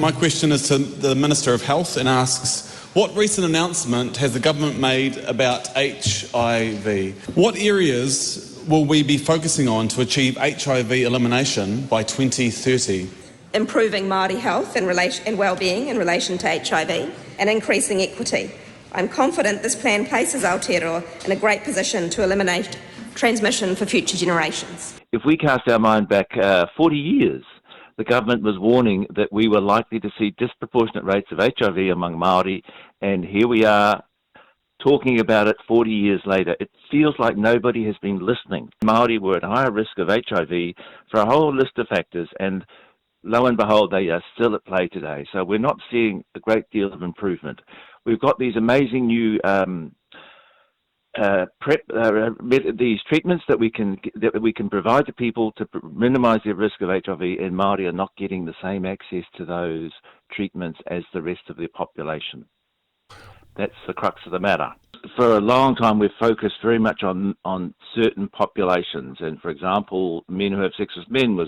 My question is to the Minister of Health and asks, what recent announcement has the government made about HIV? What areas will we be focusing on to achieve HIV elimination by 2030? Improving Māori health and wellbeing in relation to HIV and increasing equity. I'm confident this plan places Aotearoa in a great position to eliminate transmission for future generations. If we cast our mind back 40 years, the government was warning that we were likely to see disproportionate rates of HIV among Māori, and here we are talking about it 40 years later. It feels like nobody has been listening. Māori were at higher risk of HIV for a whole list of factors, and lo and behold, they are still at play today. So we're not seeing a great deal of improvement. We've got these amazing new these treatments that we can provide to people to minimise their risk of HIV, and Māori are not getting the same access to those treatments as the rest of the population. That's the crux of the matter. For a long time, we've focused very much on certain populations, and for example, men who have sex with men were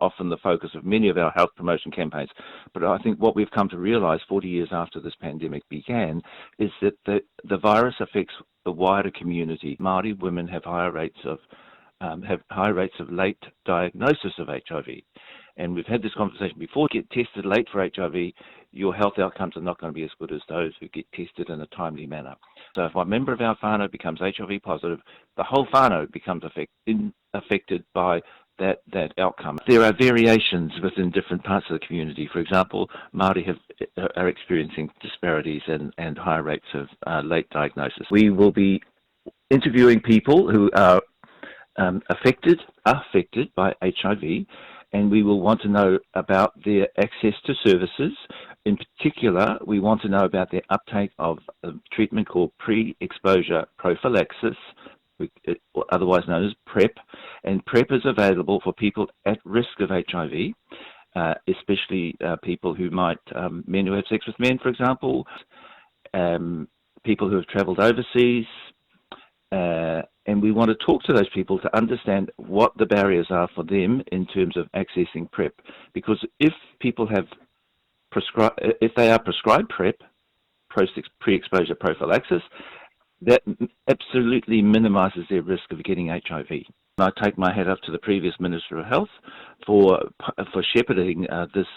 often the focus of many of our health promotion campaigns. But I think what we've come to realise 40 years after this pandemic began is that the virus affects the wider community. Māori women have higher rates of late diagnosis of HIV. And we've had this conversation before. Get tested late for HIV, your health outcomes are not going to be as good as those who get tested in a timely manner. So if a member of our whānau becomes HIV positive, the whole whānau becomes affected by that outcome. There are variations within different parts of the community. For example, Māori are experiencing disparities and higher rates of late diagnosis. We will be interviewing people who are affected by HIV, and we will want to know about their access to services. In particular, we want to know about their uptake of a treatment called pre-exposure prophylaxis, otherwise known as PrEP. And PrEP is available for people at risk of HIV, especially people who might, men who have sex with men, for example, people who have travelled overseas, and we want to talk to those people to understand what the barriers are for them in terms of accessing PrEP. Because if people if they are prescribed PrEP, pre-exposure prophylaxis, that absolutely minimises their risk of getting HIV. I take my hat off to the previous Minister of Health for shepherding this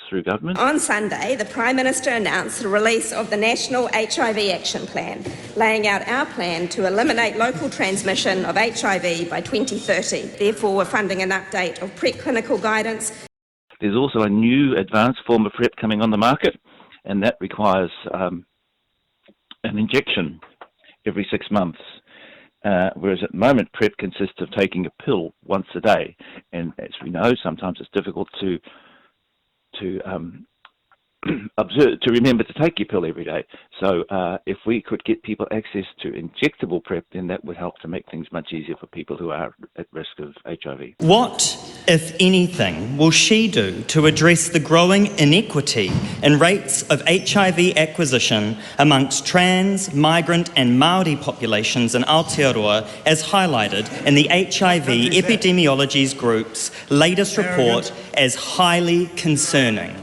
through government. On Sunday, the Prime Minister announced the release of the National HIV Action Plan, laying out our plan to eliminate local transmission of HIV by 2030. Therefore, we're funding an update of preclinical guidance. There's also a new advanced form of PrEP coming on the market, and that requires an injection every 6 months. Whereas at the moment, PrEP consists of taking a pill once a day, and as we know, sometimes it's difficult to remember to take your pill every day. So if we could get people access to injectable PrEP, then that would help to make things much easier for people who are at risk of HIV. What, if anything, will she do to address the growing inequity in rates of HIV acquisition amongst trans, migrant and Māori populations in Aotearoa, as highlighted in the HIV Epidemiology Group's latest report as highly concerning?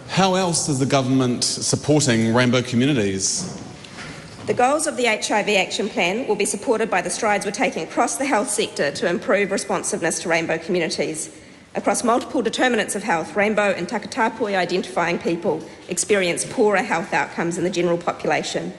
How else is the government supporting rainbow communities? The goals of the HIV Action Plan will be supported by the strides we're taking across the health sector to improve responsiveness to rainbow communities. Across multiple determinants of health, rainbow and takatapui identifying people experience poorer health outcomes than the general population.